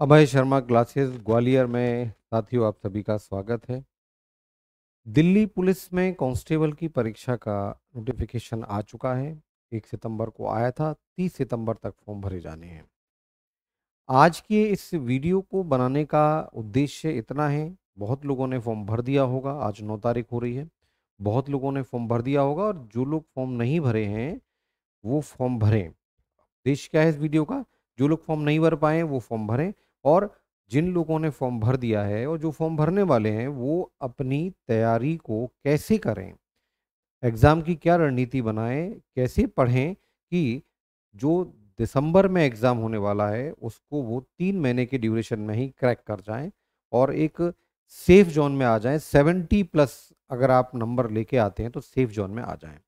Abhay Sharma classes Gwalior में साथियों आप सभी का स्वागत है। दिल्ली पुलिस में कांस्टेबल की परीक्षा का नोटिफिकेशन आ चुका है। 1 सितंबर को आया था, 30 सितंबर तक फॉर्म भरे जाने हैं। आज के इस वीडियो को बनाने का उद्देश्य इतना है, बहुत लोगों ने फॉर्म भर दिया होगा, आज 9 तारीख हो रही है। बहुत लोगों ने फॉर्म भर दिया होगा और जो लोग फॉर्म नहीं भरे हैं वो फॉर्म भरें। उद्देश्य क्या है इस वीडियो का? जो लोग फॉर्म नहीं भर पाए वो फॉर्म भरें, और जिन लोगों ने फॉर्म भर दिया है और जो फॉर्म भरने वाले हैं वो अपनी तैयारी को कैसे करें, एग्ज़ाम की क्या रणनीति बनाएं, कैसे पढ़ें कि जो दिसंबर में एग्ज़ाम होने वाला है उसको वो 3 महीने के ड्यूरेशन में ही क्रैक कर जाएं और एक सेफ जोन में आ जाएं। 70+ अगर आप नंबर लेके आते हैं तो सेफ जोन में आ जाएं।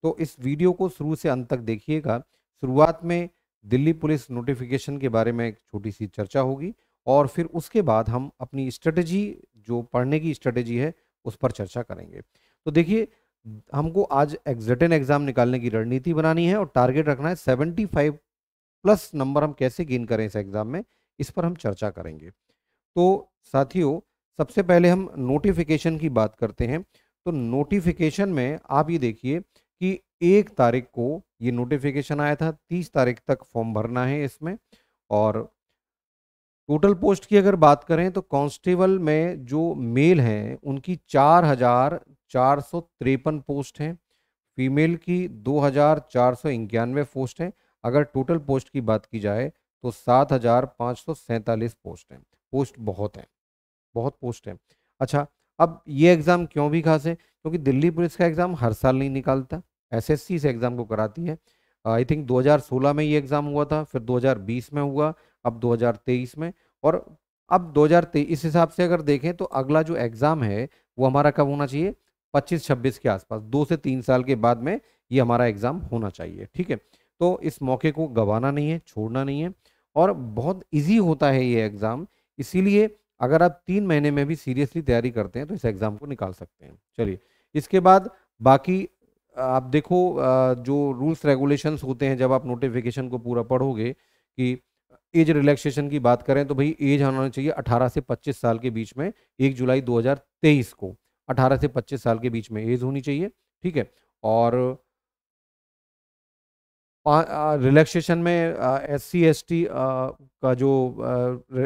तो इस वीडियो को शुरू से अंत तक देखिएगा। शुरुआत में दिल्ली पुलिस नोटिफिकेशन के बारे में एक छोटी सी चर्चा होगी और फिर उसके बाद हम अपनी स्ट्रेटजी, जो पढ़ने की स्ट्रेटजी है, उस पर चर्चा करेंगे। तो देखिए, हमको आज रिटन एग्जाम निकालने की रणनीति बनानी है और टारगेट रखना है 75+ नंबर हम कैसे गेन करें इस एग्जाम में, इस पर हम चर्चा करेंगे। तो साथियों, सबसे पहले हम नोटिफिकेशन की बात करते हैं। तो नोटिफिकेशन में आप ये देखिए कि 1 तारीख को ये नोटिफिकेशन आया था, 30 तारीख तक फॉर्म भरना है इसमें। और टोटल पोस्ट की अगर बात करें तो कांस्टेबल में जो मेल हैं उनकी 4,453 पोस्ट हैं, फीमेल की 2,491 पोस्ट हैं। अगर टोटल पोस्ट की बात की जाए तो 7,547 पोस्ट हैं। पोस्ट बहुत हैं, बहुत पोस्ट हैं। अच्छा, अब ये एग्ज़ाम क्यों भी खास है? क्योंकि दिल्ली पुलिस का एग्ज़ाम हर साल नहीं निकालता, एसएससी से एग्ज़ाम को कराती है। आई थिंक 2016 में ये एग्ज़ाम हुआ था, फिर 2020 में हुआ, अब 2023 में, और अब 2023। इस हिसाब से अगर देखें तो अगला जो एग्ज़ाम है वो हमारा कब होना चाहिए? 25-26 के आसपास, 2 से 3 साल के बाद में ये हमारा एग्ज़ाम होना चाहिए। ठीक है, तो इस मौके को गंवाना नहीं है, छोड़ना नहीं है। और बहुत ईजी होता है ये एग्ज़ाम, इसीलिए अगर आप 3 महीने में भी सीरियसली तैयारी करते हैं तो इस एग्ज़ाम को निकाल सकते हैं। चलिए, इसके बाद बाकी आप देखो, जो रूल्स रेगुलेशंस होते हैं जब आप नोटिफिकेशन को पूरा पढ़ोगे, कि एज रिलैक्सेशन की बात करें तो भाई एज होना चाहिए 18 से 25 साल के बीच में। 1 जुलाई 2023 को 18 से 25 साल के बीच में एज होनी चाहिए। ठीक है, और रिलैक्सेशन में SC ST का जो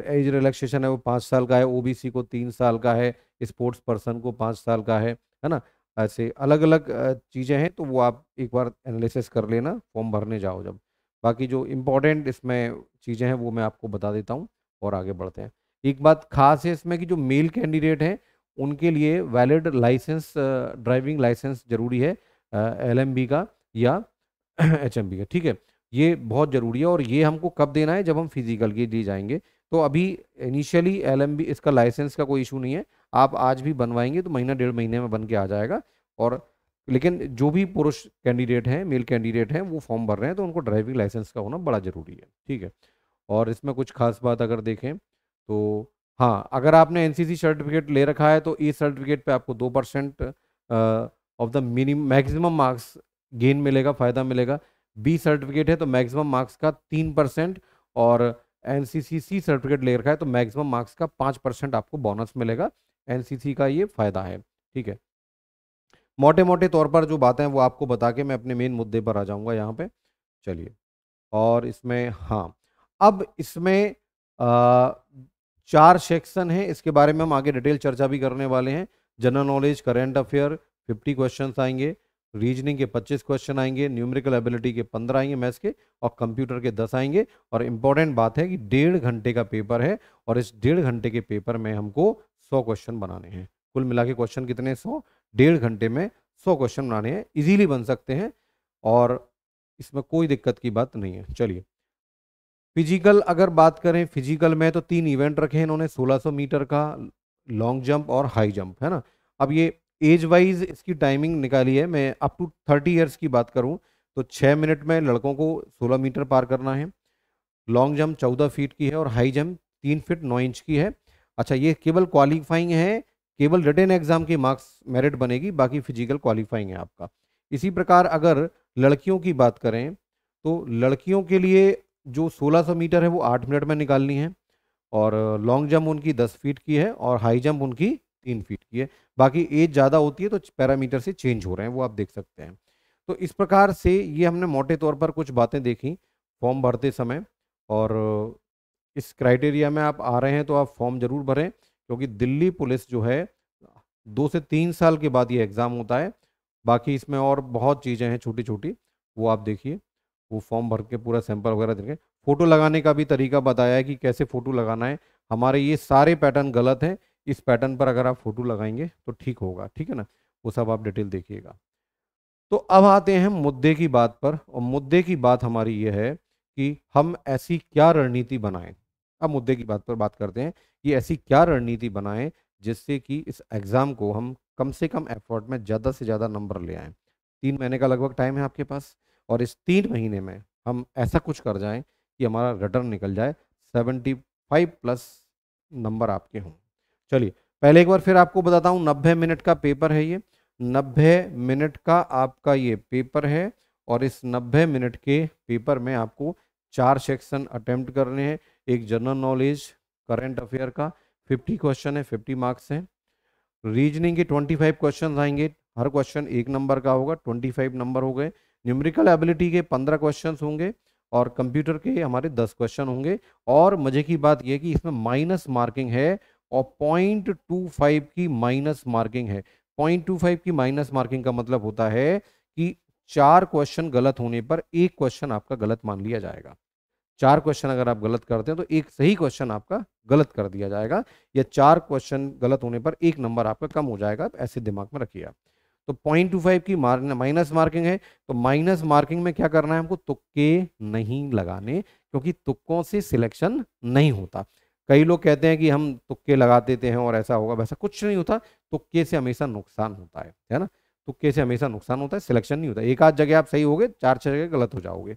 एज रिलैक्सेशन है वो 5 साल का है, ओबीसी को 3 साल का है, स्पोर्ट्स पर्सन को 5 साल का है ना। ऐसे अलग अलग चीज़ें हैं, तो वो आप एक बार एनालिसिस कर लेना फॉर्म भरने जाओ जब। बाकी जो इम्पोर्टेंट इसमें चीज़ें हैं वो मैं आपको बता देता हूँ और आगे बढ़ते हैं। एक बात खास है इसमें कि जो मेल कैंडिडेट हैं उनके लिए वैलिड लाइसेंस, ड्राइविंग लाइसेंस जरूरी है, LMB का या HMB का। ठीक है, ये बहुत ज़रूरी है और ये हमको कब देना है? जब हम फिजिकल के लिए जाएंगे। तो अभी इनिशियली LMB इसका लाइसेंस का कोई इशू नहीं है, आप आज भी बनवाएंगे तो महीना 1.5 महीने में बन के आ जाएगा। और लेकिन जो भी पुरुष कैंडिडेट हैं, मेल कैंडिडेट हैं, वो फॉर्म भर रहे हैं तो उनको ड्राइविंग लाइसेंस का होना बड़ा ज़रूरी है। ठीक है, और इसमें कुछ खास बात अगर देखें तो, हाँ, अगर आपने एनसीसी सर्टिफिकेट ले रखा है तो इस सर्टिफिकेट पे आपको 2% of the minimum maximum marks gain मिलेगा, फ़ायदा मिलेगा। बी सर्टिफिकेट है तो मैक्सिमम मार्क्स का 3%, और NCCC सर्टिफिकेट ले रखा है तो मैक्सिमम मार्क्स का 5% आपको बोनस मिलेगा। एनसीसी का ये फ़ायदा है। ठीक है, मोटे मोटे तौर पर जो बातें हैं वो आपको बता के मैं अपने मेन मुद्दे पर आ जाऊंगा यहाँ पे। चलिए, और इसमें, हाँ, अब इसमें आ, 4 सेक्शन हैं, इसके बारे में हम आगे डिटेल चर्चा भी करने वाले हैं। General knowledge, current affair 50 questions आएंगे, रीजनिंग के 25 क्वेश्चन आएंगे, न्यूमेरिकल एबिलिटी के 15 आएंगे मैथ्स के, और कंप्यूटर के 10 आएंगे। और इम्पोर्टेंट बात है कि 1.5 घंटे का पेपर है और इस 1.5 घंटे के पेपर में हमको 100 क्वेश्चन बनाने हैं। कुल मिला के क्वेश्चन कितने? 100। 1.5 घंटे में 100 क्वेश्चन बनाने हैं, इजीली बन सकते हैं और इसमें कोई दिक्कत की बात नहीं है। चलिए, फिजिकल अगर बात करें, फिजिकल में तो 3 इवेंट रखे हैं इन्होंने, 1600 मीटर का, लॉन्ग जंप और हाई जंप, है ना। अब ये एज वाइज इसकी टाइमिंग निकाली है, मैं अप टू 30 ईयर्स की बात करूं तो 6 मिनट में लड़कों को 16 मीटर पार करना है, लॉन्ग जंप 14 फीट की है और हाई जंप 3 फीट 9 इंच की है। अच्छा, ये केवल क्वालिफाइंग है, केवल रिटन एग्जाम के मार्क्स मेरिट बनेगी, बाकी फिजिकल क्वालिफाइंग है आपका। इसी प्रकार अगर लड़कियों की बात करें तो लड़कियों के लिए जो 1600 मीटर है वो 8 मिनट में निकालनी है, और लॉन्ग जंप उनकी 10 फीट की है और हाई जंप उनकी 3 फीट की है। बाकी एज ज़्यादा होती है तो पैरामीटर से चेंज हो रहे हैं, वो आप देख सकते हैं। तो इस प्रकार से ये हमने मोटे तौर पर कुछ बातें देखी फॉर्म भरते समय। और इस क्राइटेरिया में आप आ रहे हैं तो आप फॉर्म जरूर भरें, क्योंकि दिल्ली पुलिस जो है 2 से 3 साल के बाद ये एग्ज़ाम होता है। बाकी इसमें और बहुत चीज़ें हैं छोटी छोटी, वो आप देखिए, वो फॉर्म भर के पूरा सैंपल वगैरह देंगे। फ़ोटो लगाने का भी तरीका बताया है कि कैसे फ़ोटो लगाना है। हमारे ये सारे पैटर्न गलत हैं, इस पैटर्न पर अगर आप फ़ोटो लगाएंगे तो ठीक होगा, ठीक है ना। वो सब आप डिटेल देखिएगा। तो अब आते हैं मुद्दे की बात पर, और मुद्दे की बात हमारी ये है कि हम ऐसी क्या रणनीति बनाएं। अब मुद्दे की बात पर बात करते हैं कि ऐसी क्या रणनीति बनाएं जिससे कि इस एग्ज़ाम को हम कम से कम एफर्ट में ज़्यादा से ज़्यादा नंबर ले आएं। 3 महीने का लगभग टाइम है आपके पास, और इस 3 महीने में हम ऐसा कुछ कर जाएं कि हमारा रिटर्न निकल जाए 75+ नंबर आपके हों। चलिए, पहले एक बार फिर आपको बताता हूँ, 90 मिनट का पेपर है ये। 90 मिनट का आपका ये पेपर है, और इस 90 मिनट के पेपर में आपको 4 सेक्शन अटेम्प्ट करने हैं। एक जनरल नॉलेज करंट अफेयर का 50 क्वेश्चन है, 50 मार्क्स हैं। रीजनिंग के 25 क्वेश्चन आएंगे, हर क्वेश्चन 1 नंबर का होगा, 25 नंबर हो गए। न्यूमेरिकल एबिलिटी के 15 क्वेश्चन होंगे, और कंप्यूटर के हमारे 10 क्वेश्चन होंगे। और मजे की बात यह कि इसमें माइनस मार्किंग है, और 0.25 की माइनस मार्किंग है। 0.25 की माइनस मार्किंग का मतलब होता है कि 4 क्वेश्चन गलत होने पर एक क्वेश्चन आपका गलत मान लिया जाएगा। 4 क्वेश्चन अगर आप गलत करते हैं तो एक सही क्वेश्चन आपका गलत कर दिया जाएगा, या 4 क्वेश्चन गलत होने पर 1 नंबर आपका कम हो जाएगा। आप ऐसे दिमाग में रखिए आप। तो 0.25 की माइनस मार्किंग है, तो माइनस मार्किंग में क्या करना है हमको, तुक्के नहीं लगाने, क्योंकि तुक्कों से सिलेक्शन नहीं होता। कई लोग कहते हैं कि हम तुक्के लगा देते हैं और ऐसा होगा, वैसा कुछ नहीं होता। तुक्के से हमेशा नुकसान होता है ना। तुक्के से हमेशा नुकसान होता है, सिलेक्शन नहीं होता। एक आध जगह आप सही होगे, 4 6 जगह गलत हो जाओगे।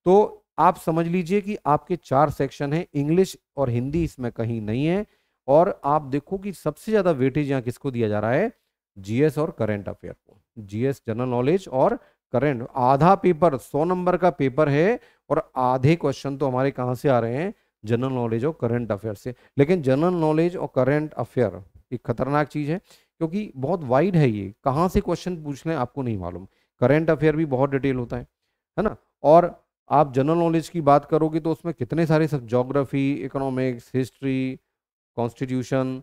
तो आप समझ लीजिए कि आपके 4 सेक्शन हैं, इंग्लिश और हिंदी इसमें कहीं नहीं है। और आप देखो कि सबसे ज्यादा वेटेज यहाँ किसको दिया जा रहा है, जीएस और करंट अफेयर को। जीएस जनरल नॉलेज और करंट, आधा पेपर 100 नंबर का पेपर है, और आधे क्वेश्चन तो हमारे कहाँ से आ रहे हैं, जनरल नॉलेज और करंट अफेयर से। लेकिन जनरल नॉलेज और करंट अफेयर एक खतरनाक चीज है, क्योंकि बहुत वाइड है, ये कहाँ से क्वेश्चन पूछ लें आपको नहीं मालूम। करंट अफेयर भी बहुत डिटेल होता है ना। और आप जनरल नॉलेज की बात करोगे तो उसमें कितने सारे सब, geography, economics, history, constitution,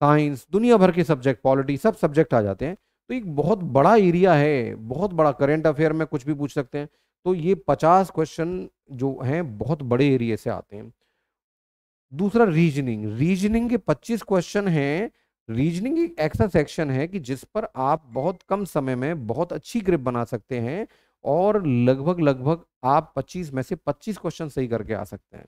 science, दुनिया भर के सब्जेक्ट, पॉलिटी, सब सब्जेक्ट आ जाते हैं। तो एक बहुत बड़ा एरिया है, बहुत बड़ा। करंट अफेयर में कुछ भी पूछ सकते हैं। तो ये 50 क्वेश्चन जो हैं बहुत बड़े एरिया से आते हैं। दूसरा रीजनिंग, रीजनिंग के 25 क्वेश्चन हैं। रीजनिंग एक ऐसा सेक्शन है कि जिस पर आप बहुत कम समय में बहुत अच्छी ग्रिप बना सकते हैं, और लगभग लगभग आप 25 में से 25 क्वेश्चन सही करके आ सकते हैं।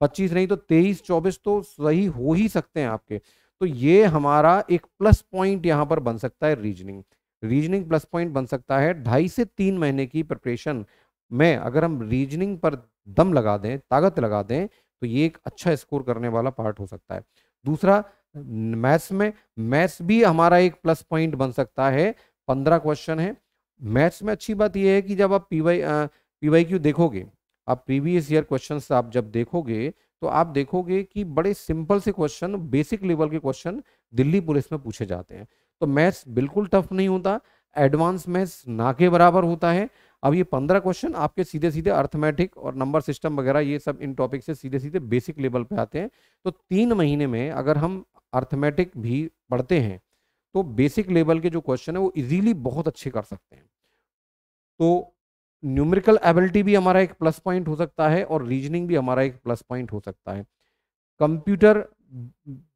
25 नहीं तो 23 24 तो सही हो ही सकते हैं आपके। तो ये हमारा एक प्लस पॉइंट यहाँ पर बन सकता है, रीजनिंग। रीजनिंग प्लस पॉइंट बन सकता है। 2.5 से 3 महीने की प्रिपरेशन में अगर हम रीजनिंग पर दम लगा दें, ताकत लगा दें, तो ये एक अच्छा स्कोर करने वाला पार्ट हो सकता है। दूसरा, मैथ्स में, मैथ्स भी हमारा एक प्लस पॉइंट बन सकता है। 15 क्वेश्चन है मैथ्स में। अच्छी बात यह है कि जब आप पीवाई क्यू देखोगे, आप प्रीवियस ईयर क्वेश्चंस आप जब देखोगे, तो आप देखोगे कि बड़े सिंपल से क्वेश्चन, बेसिक लेवल के क्वेश्चन दिल्ली पुलिस में पूछे जाते हैं। तो मैथ्स बिल्कुल टफ नहीं होता, एडवांस मैथ्स ना के बराबर होता है। अब ये 15 क्वेश्चन आपके सीधे सीधे अर्थमेटिक और नंबर सिस्टम वगैरह, ये सब इन टॉपिक से सीधे सीधे बेसिक लेवल पे आते हैं। तो 3 महीने में अगर हम अर्थमेटिक भी पढ़ते हैं, तो बेसिक लेवल के जो क्वेश्चन है वो इजीली बहुत अच्छे कर सकते हैं। तो न्यूमेरिकल एबिलिटी भी हमारा एक प्लस पॉइंट हो सकता है, और रीजनिंग भी हमारा एक प्लस पॉइंट हो सकता है। कंप्यूटर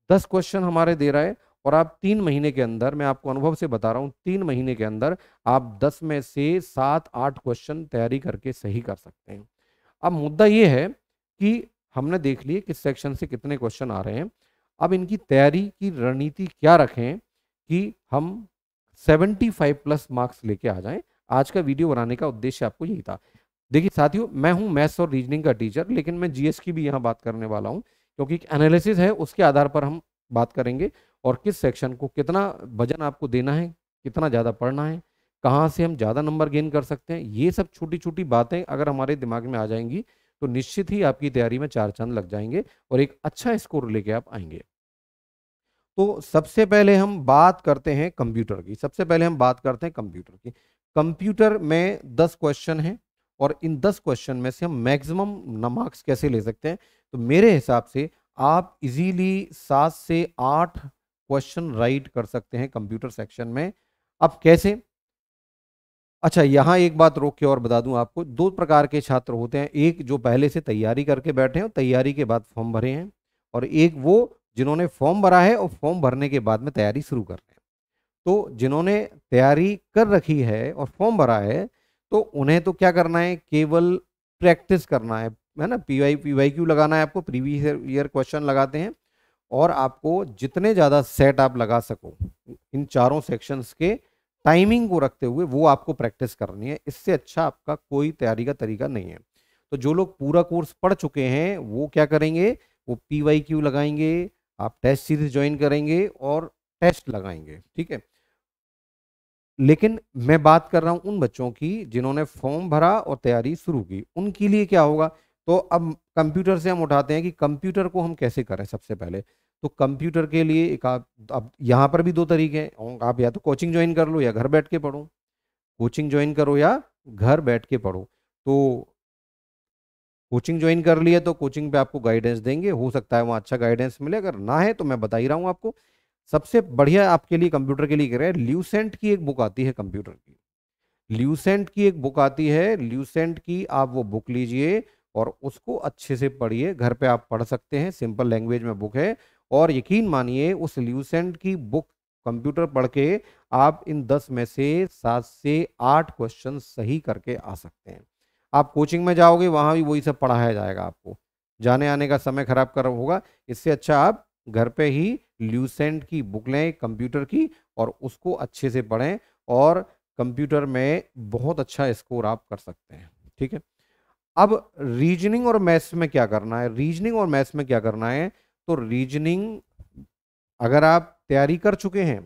10 क्वेश्चन हमारे दे रहा है, और आप 3 महीने के अंदर, मैं आपको अनुभव से बता रहा हूँ, 3 महीने के अंदर आप 10 में से 7 8 क्वेश्चन तैयारी करके सही कर सकते हैं। अब मुद्दा ये है कि हमने देख लिए किस सेक्शन से कितने क्वेश्चन आ रहे हैं। अब इनकी तैयारी की रणनीति क्या रखें कि हम 75+ मार्क्स लेके आ जाएं। आज का वीडियो बनाने का उद्देश्य आपको यही था। देखिए साथियों, मैं हूं मैथ्स और रीजनिंग का टीचर, लेकिन मैं जीएस की भी यहाँ बात करने वाला हूं, क्योंकि एक एनालिसिस है, उसके आधार पर हम बात करेंगे। और किस सेक्शन को कितना वजन आपको देना है, कितना ज़्यादा पढ़ना है, कहाँ से हम ज़्यादा नंबर गेन कर सकते हैं, ये सब छोटी छोटी बातें अगर हमारे दिमाग में आ जाएंगी, तो निश्चित ही आपकी तैयारी में 4 चांद लग जाएंगे और एक अच्छा स्कोर लेके आप आएंगे। तो सबसे पहले हम बात करते हैं कंप्यूटर की। सबसे पहले हम बात करते हैं कंप्यूटर की। कंप्यूटर में 10 क्वेश्चन हैं और इन 10 क्वेश्चन में से हम मैक्सिमम मार्क्स कैसे ले सकते हैं? तो मेरे हिसाब से आप इजीली 7 से 8 क्वेश्चन राइट कर सकते हैं कंप्यूटर सेक्शन में। अब कैसे? अच्छा, यहाँ एक बात रोक के और बता दूं आपको, 2 प्रकार के छात्र होते हैं। एक जो पहले से तैयारी करके बैठे हैं और तैयारी के बाद फॉर्म भरे हैं, और एक वो जिन्होंने फॉर्म भरा है और फॉर्म भरने के बाद में तैयारी शुरू कर रहे हैं। तो जिन्होंने तैयारी कर रखी है और फॉर्म भरा है, तो उन्हें तो क्या करना है, केवल प्रैक्टिस करना है ना। पीवाई क्यू लगाना है आपको, प्रीवियस ईयर क्वेश्चन लगाते हैं, और आपको जितने ज़्यादा सेट आप लगा सको इन चारों सेक्शंस के टाइमिंग को रखते हुए, वो आपको प्रैक्टिस करनी है। इससे अच्छा आपका कोई तैयारी का तरीका नहीं है। तो जो लोग पूरा कोर्स पढ़ चुके हैं वो क्या करेंगे, वो पीवाई क्यू लगाएंगे, आप टेस्ट सीरीज ज्वाइन करेंगे और टेस्ट लगाएंगे, ठीक है। लेकिन मैं बात कर रहा हूं उन बच्चों की जिन्होंने फॉर्म भरा और तैयारी शुरू की, उनके लिए क्या होगा। तो अब कंप्यूटर से हम उठाते हैं कि कंप्यूटर को हम कैसे करें। सबसे पहले तो कंप्यूटर के लिए एक आप, अब यहाँ पर भी 2 तरीके हैं, आप या तो कोचिंग ज्वाइन कर लो या घर बैठ के पढ़ो। कोचिंग ज्वाइन करो या घर बैठ के पढ़ो। तो कोचिंग ज्वाइन कर लिया तो कोचिंग पे आपको गाइडेंस देंगे, हो सकता है वहाँ अच्छा गाइडेंस मिले, अगर ना है तो मैं बता ही रहा हूँ आपको। सबसे बढ़िया आपके लिए कंप्यूटर के लिए कह रहे हैं, ल्यूसेंट की एक बुक आती है कंप्यूटर की। ल्यूसेंट की एक बुक आती है, ल्यूसेंट की आप वो बुक लीजिए और उसको अच्छे से पढ़िए। घर पे आप पढ़ सकते हैं, सिंपल लैंग्वेज में बुक है। और यकीन मानिए उस ल्यूसेंट की बुक कंप्यूटर पढ़ के आप इन 10 में से 7 से 8 क्वेश्चन सही करके आ सकते हैं। आप कोचिंग में जाओगे वहां भी वही सब पढ़ाया जाएगा, आपको जाने आने का समय खराब कर होगा। इससे अच्छा आप घर पे ही ल्यूसेंट की बुक लें कंप्यूटर की और उसको अच्छे से पढ़ें, और कंप्यूटर में बहुत अच्छा स्कोर आप कर सकते हैं, ठीक है। अब रीजनिंग और मैथ्स में क्या करना है? रीजनिंग और मैथ्स में क्या करना है? तो रीजनिंग अगर आप तैयारी कर चुके हैं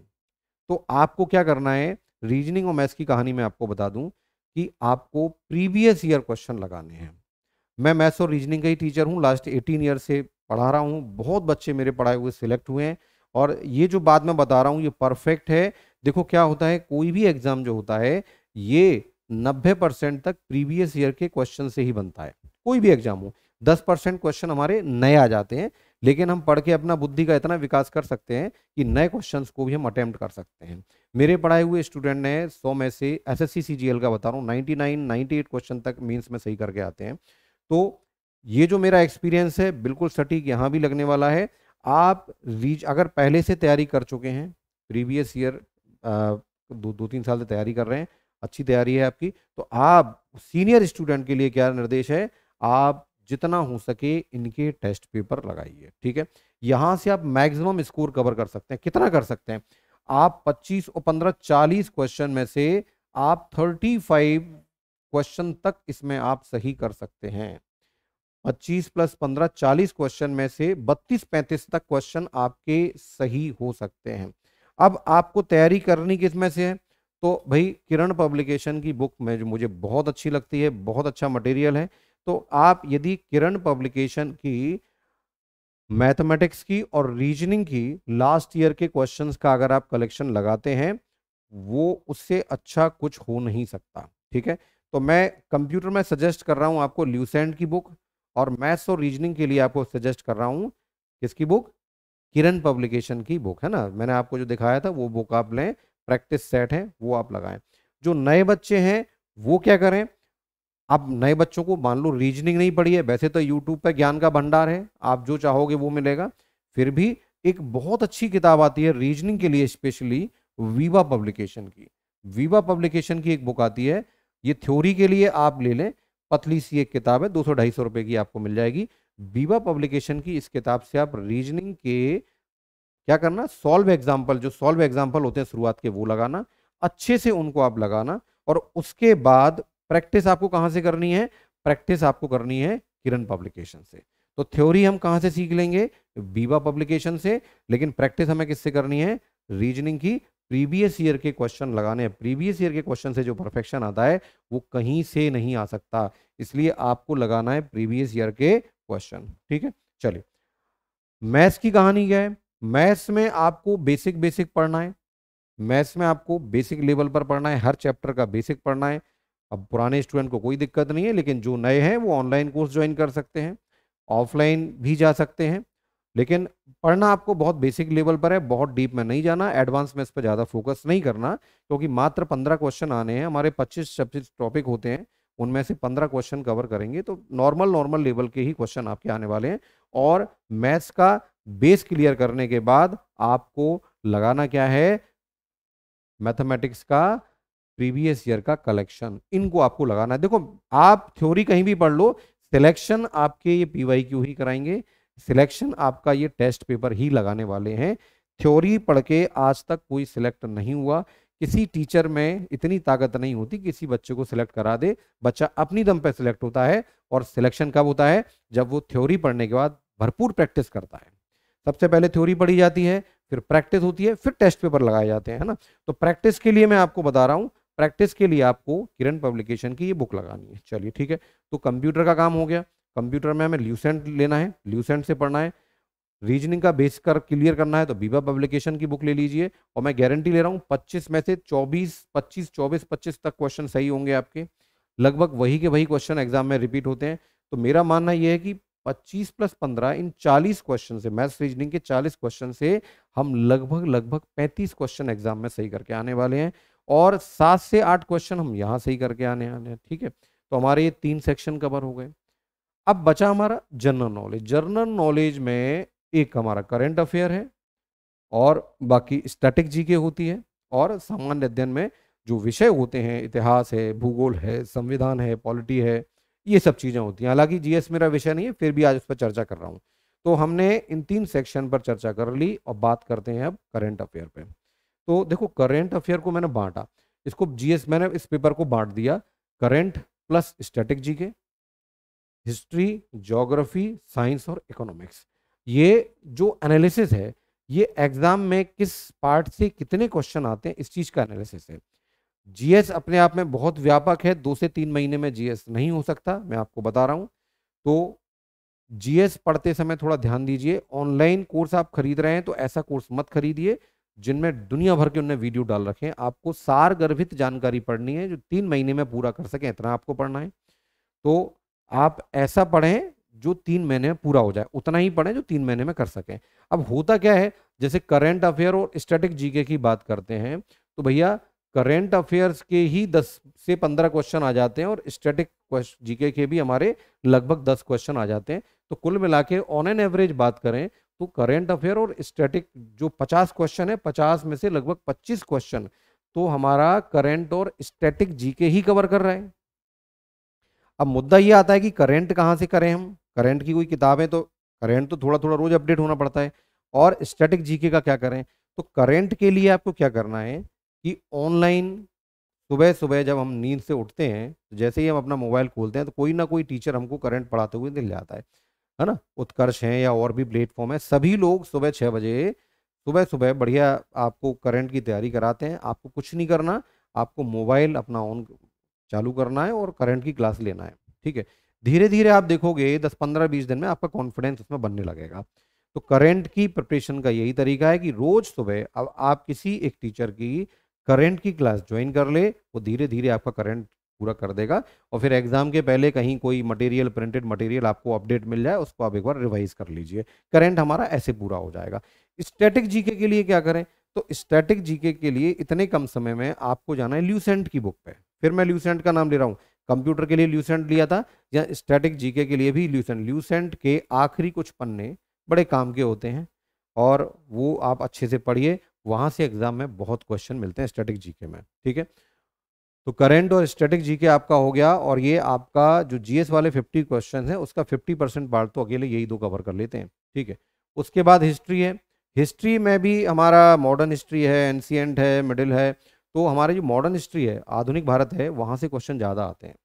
तो आपको क्या करना है, रीजनिंग और मैथ्स की कहानी मैं आपको बता दूं कि आपको प्रीवियस ईयर क्वेश्चन लगाने हैं। मैं मैथ्स और रीजनिंग का ही टीचर हूं, लास्ट 18 ईयर से पढ़ा रहा हूं, बहुत बच्चे मेरे पढ़ाए हुए सिलेक्ट हुए हैं, और ये जो बात मैं बता रहा हूं ये परफेक्ट है। देखो क्या होता है, कोई भी एग्जाम जो होता है ये 90% तक प्रीवियस ईयर के क्वेश्चन से ही बनता है। कोई भी एग्जाम हो, 10% क्वेश्चन हमारे नए आ जाते हैं, लेकिन हम पढ़ के अपना बुद्धि का इतना विकास कर सकते हैं कि नए क्वेश्चंस को भी हम अटेम्प्ट कर सकते हैं। मेरे पढ़ाए हुए स्टूडेंट ने 100 में से एसएससी सीजीएल का बता रहा हूँ 99 98 क्वेश्चन तक मीन्स में सही करके आते हैं। तो ये जो मेरा एक्सपीरियंस है बिल्कुल सटीक यहाँ भी लगने वाला है। आप अगर पहले से तैयारी कर चुके हैं, प्रीवियस ईयर 2-3 साल से तैयारी कर रहे हैं, अच्छी तैयारी है आपकी, तो आप सीनियर स्टूडेंट के लिए क्या निर्देश है, आप जितना हो सके इनके टेस्ट पेपर लगाइए, ठीक है। यहां से आप मैक्सिमम स्कोर कवर कर सकते हैं। कितना कर सकते हैं आप? 25 और 15 40 क्वेश्चन में से आप 35 क्वेश्चन तक इसमें आप सही कर सकते हैं। 25 प्लस 15 40 क्वेश्चन में से 32-35 तक क्वेश्चन आपके सही हो सकते हैं। अब आपको तैयारी करनी किस में से है? तो भाई किरण पब्लिकेशन की बुक में जो मुझे बहुत अच्छी लगती है, बहुत अच्छा मटेरियल है। तो आप यदि किरण पब्लिकेशन की मैथमेटिक्स की और रीजनिंग की लास्ट ईयर के क्वेश्चंस का अगर आप कलेक्शन लगाते हैं, वो उससे अच्छा कुछ हो नहीं सकता, ठीक है। तो मैं कंप्यूटर में सजेस्ट कर रहा हूं आपको ल्यूसेंट की बुक, और मैथ्स और रीजनिंग के लिए आपको सजेस्ट कर रहा हूं किसकी बुक? किरण पब्लिकेशन की बुक, है ना। मैंने आपको जो दिखाया था वो बुक आप लें, प्रैक्टिस सेट है वो आप लगाएं। जो नए बच्चे हैं वो क्या करें? आप नए बच्चों को, मान लो रीजनिंग नहीं पढ़ी है, वैसे तो यूट्यूब पे ज्ञान का भंडार है, आप जो चाहोगे वो मिलेगा। फिर भी एक बहुत अच्छी किताब आती है रीजनिंग के लिए स्पेशली, वीवा पब्लिकेशन की। वीवा पब्लिकेशन की एक बुक आती है, ये थ्योरी के लिए आप ले लें, पतली सी एक किताब है, 200-250 रुपए की आपको मिल जाएगी। वीवा पब्लिकेशन की इस किताब से आप रीजनिंग के क्या करना, सॉल्व एग्जाम्पल, जो सॉल्व एग्जाम्पल होते हैं शुरुआत के वो लगाना, अच्छे से उनको आप लगाना, और उसके बाद प्रैक्टिस आपको कहां से करनी है? प्रैक्टिस आपको करनी है किरण पब्लिकेशन से। तो थ्योरी हम कहां से सीख लेंगे? बीवा पब्लिकेशन से। लेकिन प्रैक्टिस हमें किससे करनी है? रीजनिंग की प्रीवियस ईयर के क्वेश्चन लगाने हैं। प्रीवियस ईयर के क्वेश्चन से जो परफेक्शन आता है वो कहीं से नहीं आ सकता, इसलिए आपको लगाना है प्रीवियस ईयर के क्वेश्चन। ठीक है, चलिए मैथ्स की कहानी क्या है। मैथ्स में आपको बेसिक बेसिक पढ़ना है। मैथ्स में आपको बेसिक लेवल पर पढ़ना है, हर चैप्टर का बेसिक पढ़ना है। अब पुराने स्टूडेंट को कोई दिक्कत नहीं है, लेकिन जो नए हैं वो ऑनलाइन कोर्स ज्वाइन कर सकते हैं, ऑफलाइन भी जा सकते हैं। लेकिन पढ़ना आपको बहुत बेसिक लेवल पर है, बहुत डीप में नहीं जाना, एडवांस में इस पर ज़्यादा फोकस नहीं करना, क्योंकि मात्र 15 क्वेश्चन आने हैं। हमारे 25-26 टॉपिक होते हैं, उनमें से 15 क्वेश्चन कवर करेंगे, तो नॉर्मल नॉर्मल लेवल के ही क्वेश्चन आपके आने वाले हैं। और मैथ्स का बेस क्लियर करने के बाद आपको लगाना क्या है, मैथमेटिक्स का प्रीवियस ईयर का कलेक्शन, इनको आपको लगाना है। देखो आप थ्योरी कहीं भी पढ़ लो, सिलेक्शन आपके ये PYQ ही कराएंगे, सिलेक्शन आपका ये टेस्ट पेपर ही लगाने वाले हैं। थ्योरी पढ़ के आज तक कोई सिलेक्ट नहीं हुआ, किसी टीचर में इतनी ताकत नहीं होती किसी बच्चे को सिलेक्ट करा दे। बच्चा अपनी दम पे सिलेक्ट होता है, और सिलेक्शन कब होता है, जब वो थ्योरी पढ़ने के बाद भरपूर प्रैक्टिस करता है। सबसे पहले थ्योरी पढ़ी जाती है, फिर प्रैक्टिस होती है, फिर टेस्ट पेपर लगाए जाते हैं, है ना। तो प्रैक्टिस के लिए मैं आपको बता रहा हूँ, प्रैक्टिस के लिए आपको किरण पब्लिकेशन की ये बुक लगानी है। चलिए ठीक है, तो कंप्यूटर का काम हो गया। कंप्यूटर में हमें ल्यूसेंट लेना है, ल्यूसेंट से पढ़ना है। रीजनिंग का बेस कर क्लियर करना है तो बीबा पब्लिकेशन की बुक ले लीजिए, और मैं गारंटी ले रहा हूँ 25 में से 24-25 तक क्वेश्चन सही होंगे आपके। लगभग वही के वही क्वेश्चन एग्जाम में रिपीट होते हैं। तो मेरा मानना यह है कि 25 + 15 इन 40 क्वेश्चन से, मैथ्स रीजनिंग के 40 क्वेश्चन से हम लगभग 35 क्वेश्चन एग्जाम में सही करके आने वाले हैं, और 7 से 8 क्वेश्चन हम यहाँ सही करके आने हैं। ठीक है, तो हमारे ये 3 सेक्शन कवर हो गए। अब बचा हमारा जनरल नॉलेज। जनरल नॉलेज में एक हमारा करंट अफेयर है, और बाकी स्टैटिक जीके होती है, और सामान्य अध्ययन में जो विषय होते हैं, इतिहास है, भूगोल है, संविधान है, पॉलिटी है, ये सब चीज़ें होती हैं। हालांकि जीएस मेरा विषय नहीं है, फिर भी आज उस पर चर्चा कर रहा हूँ। तो हमने इन 3 सेक्शन पर चर्चा कर ली, और बात करते हैं अब करंट अफेयर पे। तो देखो करंट अफेयर को मैंने बांटा, इसको जीएस मैंने इस पेपर को बांट दिया, current plus static GK, history, geography, science और इकोनॉमिक्स। ये जो एनालिसिस है, ये एग्जाम में किस पार्ट से कितने क्वेश्चन आते हैं इस चीज का एनालिसिस है। जीएस अपने आप में बहुत व्यापक है, 2 से 3 महीने में जीएस नहीं हो सकता, मैं आपको बता रहा हूं। तो जीएस पढ़ते समय थोड़ा ध्यान दीजिए। ऑनलाइन कोर्स आप खरीद रहे हैं तो ऐसा कोर्स मत खरीदिए जिनमें दुनिया भर के उन्होंने वीडियो डाल रखे हैं। आपको सार गर्भित जानकारी पढ़नी है, जो 3 महीने में पूरा कर सके, इतना आपको पढ़ना है। तो आप ऐसा पढ़ें जो 3 महीने में पूरा हो जाए, उतना ही पढ़ें जो 3 महीने में कर सकें। अब होता क्या है, जैसे करंट अफेयर और स्टैटिक जीके की बात करते हैं, तो भैया करंट अफेयर्स के ही 10 से 15 क्वेश्चन आ जाते हैं, और स्टैटिक जीके के भी हमारे लगभग 10 क्वेश्चन आ जाते हैं। तो कुल मिला के ऑन एन एवरेज बात करें तो करंट अफेयर और स्टैटिक जो 50 क्वेश्चन है, 50 में से लगभग 25 क्वेश्चन तो हमारा करंट और स्टैटिक जीके ही कवर कर रहे हैं। अब मुद्दा ये आता है कि करंट कहाँ से करें हम। करंट की कोई किताब है तो करंट तो थोड़ा थोड़ा रोज अपडेट होना पड़ता है, और स्टैटिक जीके का क्या करें। तो करंट के लिए आपको क्या करना है कि ऑनलाइन सुबह सुबह जब हम नींद से उठते हैं, तो जैसे ही हम अपना मोबाइल खोलते हैं तो कोई ना कोई टीचर हमको करंट पढ़ाते हुए मिल जाता है ना। उत्कर्ष है या और भी प्लेटफॉर्म है, सभी लोग सुबह 6 बजे सुबह सुबह बढ़िया आपको करंट की तैयारी कराते हैं। आपको कुछ नहीं करना, आपको मोबाइल अपना ऑन चालू करना है और करंट की क्लास लेना है। ठीक है, धीरे धीरे आप देखोगे 10-15-20 दिन में आपका कॉन्फिडेंस उसमें बनने लगेगा। तो करंट की प्रिपरेशन का यही तरीका है कि रोज सुबह अब आप किसी एक टीचर की करंट की क्लास ज्वाइन कर ले, वो धीरे धीरे आपका करंट पूरा कर देगा। और फिर एग्जाम के पहले कहीं कोई मटेरियल, प्रिंटेड मटेरियल आपको अपडेट मिल जाए, उसको आप एक बार रिवाइज कर लीजिए, करंट हमारा ऐसे पूरा हो जाएगा। स्टैटिक जीके के लिए क्या करें, तो स्टैटिक जीके के लिए इतने कम समय में आपको जाना है ल्यूसेंट की बुक पे। फिर मैं ल्यूसेंट का नाम ले रहा हूँ, कंप्यूटर के लिए ल्यूसेंट लिया था, या स्टैटिक जीके के लिए भी ल्यूसेंट। ल्यूसेंट के आखिरी कुछ पन्ने बड़े काम के होते हैं, और वो आप अच्छे से पढ़िए, वहां से एग्जाम में बहुत क्वेश्चन मिलते हैं स्टैटिक जीके में। ठीक है, तो करंट और स्टैटिक जीके आपका हो गया, और ये आपका जो जीएस वाले 50 क्वेश्चन है उसका 50% पार्ट तो अकेले यही दो कवर कर लेते हैं। ठीक है, उसके बाद हिस्ट्री है। हिस्ट्री में भी हमारा मॉडर्न हिस्ट्री है, एंशियंट है, मिडिल है। तो हमारी जो मॉडर्न हिस्ट्री है, आधुनिक भारत है, वहाँ से क्वेश्चन ज़्यादा आते हैं।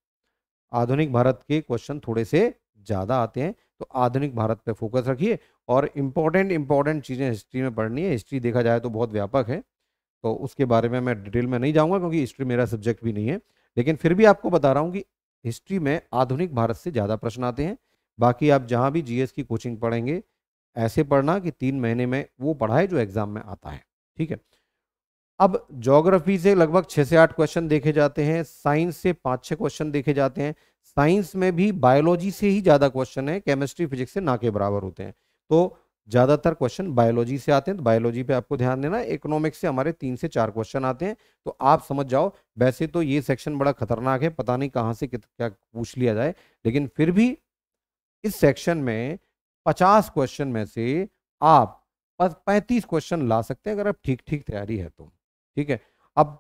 आधुनिक भारत के क्वेश्चन थोड़े से ज़्यादा आते हैं, तो आधुनिक भारत पे फोकस रखिए। और इम्पोर्टेंट चीज़ें हिस्ट्री में पढ़नी है। हिस्ट्री देखा जाए तो बहुत व्यापक है, तो उसके बारे में मैं डिटेल में नहीं जाऊंगा क्योंकि हिस्ट्री मेरा सब्जेक्ट भी नहीं है, लेकिन फिर भी आपको बता रहा हूँ कि हिस्ट्री में आधुनिक भारत से ज़्यादा प्रश्न आते हैं। बाकी आप जहाँ भी जीएस की कोचिंग पढ़ेंगे ऐसे पढ़ना कि 3 महीने में वो पढ़ाए जो एग्जाम में आता है। ठीक है। अब ज्योग्राफी से लगभग 6 से 8 क्वेश्चन देखे जाते हैं, साइंस से 5-6 क्वेश्चन देखे जाते हैं। साइंस में भी बायोलॉजी से ही ज्यादा क्वेश्चन है, केमिस्ट्री फिजिक्स से ना के बराबर होते हैं। तो ज्यादातर क्वेश्चन बायोलॉजी से आते हैं, तो बायोलॉजी पे आपको ध्यान देना है। इकोनॉमिक्स से हमारे 3 से 4 क्वेश्चन आते हैं, तो आप समझ जाओ। वैसे तो ये सेक्शन बड़ा खतरनाक है, पता नहीं कहाँ से क्या पूछ लिया जाए, लेकिन फिर भी इस सेक्शन में 50 क्वेश्चन में से आप 35 क्वेश्चन ला सकते हैं अगर आप ठीक ठीक तैयारी है तो। ठीक है। अब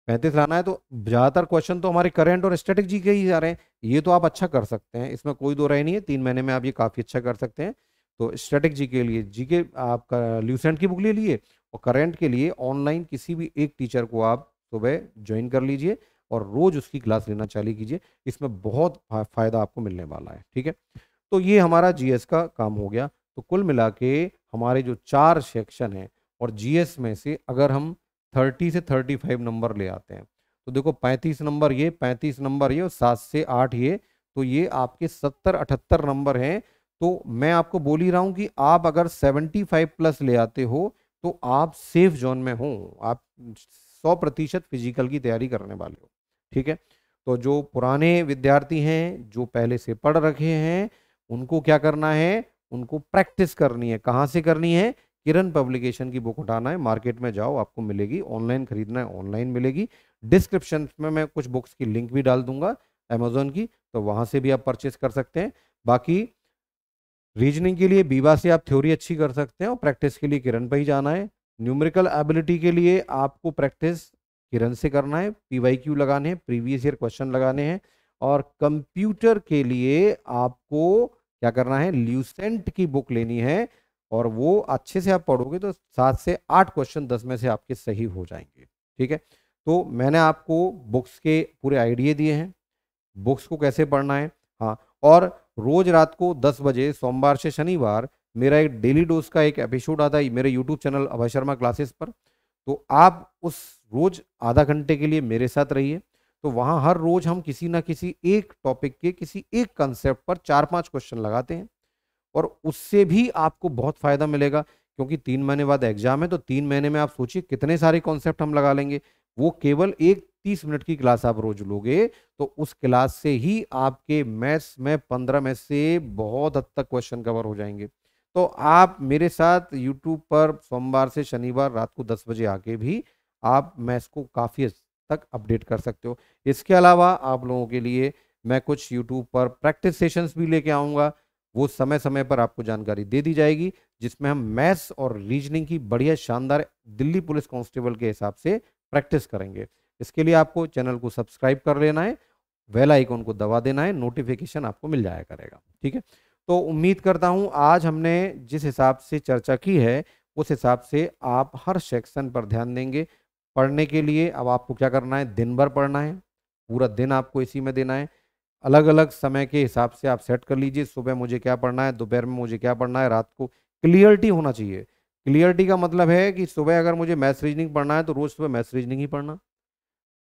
35 लाना है तो ज्यादातर क्वेश्चन तो हमारे करंट और स्टैटिक जी के ही जा रहे हैं, ये तो आप अच्छा कर सकते हैं, इसमें कोई दो राय नहीं है। 3 महीने में आप ये काफी अच्छा कर सकते हैं। तो स्टैटिक जी के लिए जी के आपका ल्यूसेंट की बुक ले लिए, और करंट के लिए ऑनलाइन किसी भी एक टीचर को आप सुबह ज्वाइन कर लीजिए और रोज उसकी क्लास लेना चालू कीजिए। इसमें बहुत फायदा आपको मिलने वाला है। ठीक है। तो ये हमारा जीएस का काम हो गया। तो कुल मिला के हमारे जो 4 सेक्शन हैं, और जीएस में से अगर हम 30 से 35 नंबर ले आते हैं, तो देखो 35 नंबर ये, 35 नंबर ये, और 7 से 8 ये, तो ये आपके 70-78 नंबर हैं। तो मैं आपको बोल ही रहा हूं कि आप अगर 75 प्लस ले आते हो तो आप सेफ जोन में हो, आप 100% फिजिकल की तैयारी करने वाले हो। ठीक है। तो जो पुराने विद्यार्थी हैं जो पहले से पढ़ रखे हैं, उनको क्या करना है, उनको प्रैक्टिस करनी है। कहाँ से करनी है? किरण पब्लिकेशन की बुक उठाना है, मार्केट में जाओ आपको मिलेगी, ऑनलाइन खरीदना है ऑनलाइन मिलेगी। डिस्क्रिप्शन में मैं कुछ बुक्स की लिंक भी डाल दूंगा अमेजोन की, तो वहां से भी आप परचेस कर सकते हैं। बाकी रीजनिंग के लिए बीबा से आप थ्योरी अच्छी कर सकते हैं, और प्रैक्टिस के लिए किरण पे ही जाना है। न्यूमेरिकल एबिलिटी के लिए आपको प्रैक्टिस किरण से करना है, पीवाईक्यू लगाने हैं, प्रीवियस ईयर क्वेश्चन लगाने हैं। और कंप्यूटर के लिए आपको क्या करना है, ल्यूसेंट की बुक लेनी है, और वो अच्छे से आप पढ़ोगे तो 7 से 8 क्वेश्चन 10 में से आपके सही हो जाएंगे। ठीक है। तो मैंने आपको बुक्स के पूरे आइडिया दिए हैं, बुक्स को कैसे पढ़ना है। हाँ, और रोज रात को 10 बजे सोमवार से शनिवार मेरा एक डेली डोज का एक एपिसोड आता है मेरे YouTube channel Abhay Sharma classes पर। तो आप उस रोज आधा घंटे के लिए मेरे साथ रहिए। तो वहाँ हर रोज हम किसी ना किसी एक टॉपिक के किसी एक कंसेप्ट पर 4-5 क्वेश्चन लगाते हैं, और उससे भी आपको बहुत फायदा मिलेगा। क्योंकि 3 महीने बाद एग्जाम है, तो 3 महीने में आप सोचिए कितने सारे कॉन्सेप्ट हम लगा लेंगे। वो केवल एक 30 मिनट की क्लास आप रोज लोगे, तो उस क्लास से ही आपके मैथ्स में 15 में से बहुत हद तक क्वेश्चन कवर हो जाएंगे। तो आप मेरे साथ यूट्यूब पर सोमवार से शनिवार रात को 10 बजे आके भी आप मैथ्स को काफी हद तक अपडेट कर सकते हो। इसके अलावा आप लोगों के लिए मैं कुछ यूट्यूब पर प्रैक्टिस सेशंस भी लेके आऊंगा, वो समय समय पर आपको जानकारी दे दी जाएगी, जिसमें हम मैथ्स और रीजनिंग की बढ़िया शानदार दिल्ली पुलिस कांस्टेबल के हिसाब से प्रैक्टिस करेंगे। इसके लिए आपको चैनल को सब्सक्राइब कर लेना है, बेल आइकन को दबा देना है, नोटिफिकेशन आपको मिल जाया करेगा। ठीक है। तो उम्मीद करता हूं आज हमने जिस हिसाब से चर्चा की है उस हिसाब से आप हर सेक्शन पर ध्यान देंगे। पढ़ने के लिए अब आपको क्या करना है, दिन भर पढ़ना है, पूरा दिन आपको इसी में देना है। अलग अलग समय के हिसाब से आप सेट कर लीजिए, सुबह मुझे क्या पढ़ना है, दोपहर में मुझे क्या पढ़ना है, रात को क्लियरिटी होना चाहिए। क्लियरिटी का मतलब है कि सुबह अगर मुझे मैथ्स रीजनिंग पढ़ना है तो रोज सुबह मैथ्स रीजनिंग ही पढ़ना।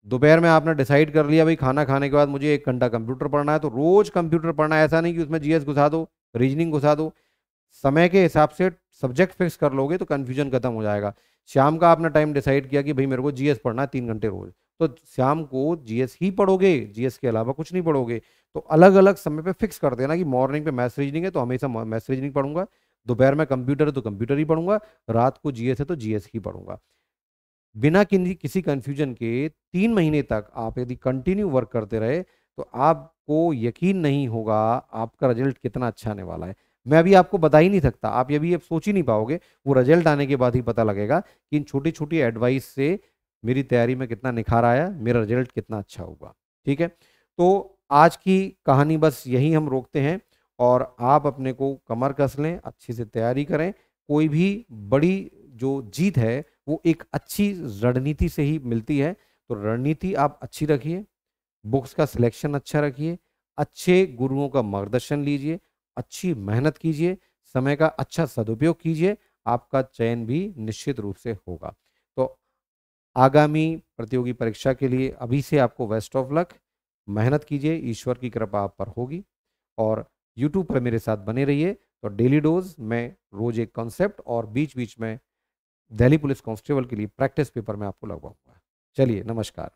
दोपहर में आपने डिसाइड कर लिया भाई खाना खाने के बाद मुझे 1 घंटा कंप्यूटर पढ़ना है, तो रोज कंप्यूटर पढ़ना है। ऐसा नहीं कि उसमें जीएस घुसा दो, रीजनिंग घुसा दो। समय के हिसाब से सब्जेक्ट फिक्स कर लोगे तो कंफ्यूजन खत्म हो जाएगा। शाम का आपने टाइम डिसाइड किया कि भाई मेरे को जीएस पढ़ना है 3 घंटे रोज, तो शाम को जीएस ही पढ़ोगे, जीएस के अलावा कुछ नहीं पढ़ोगे। तो अलग अलग समय पे फिक्स कर देना कि मॉर्निंग पे मैथ्स रीजनिंग है तो हमेशा मैथ्स रीजनिंग पढ़ूंगा, दोपहर में कंप्यूटर है तो कंप्यूटर ही पढ़ूंगा, रात को जीएस है तो जीएस ही पढ़ूंगा। बिना किसी कंफ्यूजन के 3 महीने तक आप यदि कंटिन्यू वर्क करते रहे तो आपको यकीन नहीं होगा आपका रिजल्ट कितना अच्छा आने वाला है। मैं अभी आपको बता ही नहीं सकता, आप ये भी अब सोच ही नहीं पाओगे, वो रिजल्ट आने के बाद ही पता लगेगा कि इन छोटी छोटी एडवाइस से मेरी तैयारी में कितना निखार आया, मेरा रिजल्ट कितना अच्छा होगा। ठीक है। तो आज की कहानी बस यही हम रोकते हैं, और आप अपने को कमर कस लें, अच्छे से तैयारी करें। कोई भी बड़ी जो जीत है वो एक अच्छी रणनीति से ही मिलती है। तो रणनीति आप अच्छी रखिए, बुक्स का सिलेक्शन अच्छा रखिए, अच्छे गुरुओं का मार्गदर्शन लीजिए, अच्छी मेहनत कीजिए, समय का अच्छा सदुपयोग कीजिए, आपका चयन भी निश्चित रूप से होगा। तो आगामी प्रतियोगी परीक्षा के लिए अभी से आपको बेस्ट ऑफ लक। मेहनत कीजिए, ईश्वर की कृपा आप पर होगी। और यूट्यूब पर मेरे साथ बने रहिए। तो डेली डोज में रोज एक कॉन्सेप्ट और बीच बीच में दिल्ली पुलिस कांस्टेबल के लिए प्रैक्टिस पेपर में आपको लगवाऊंगा। चलिए, नमस्कार।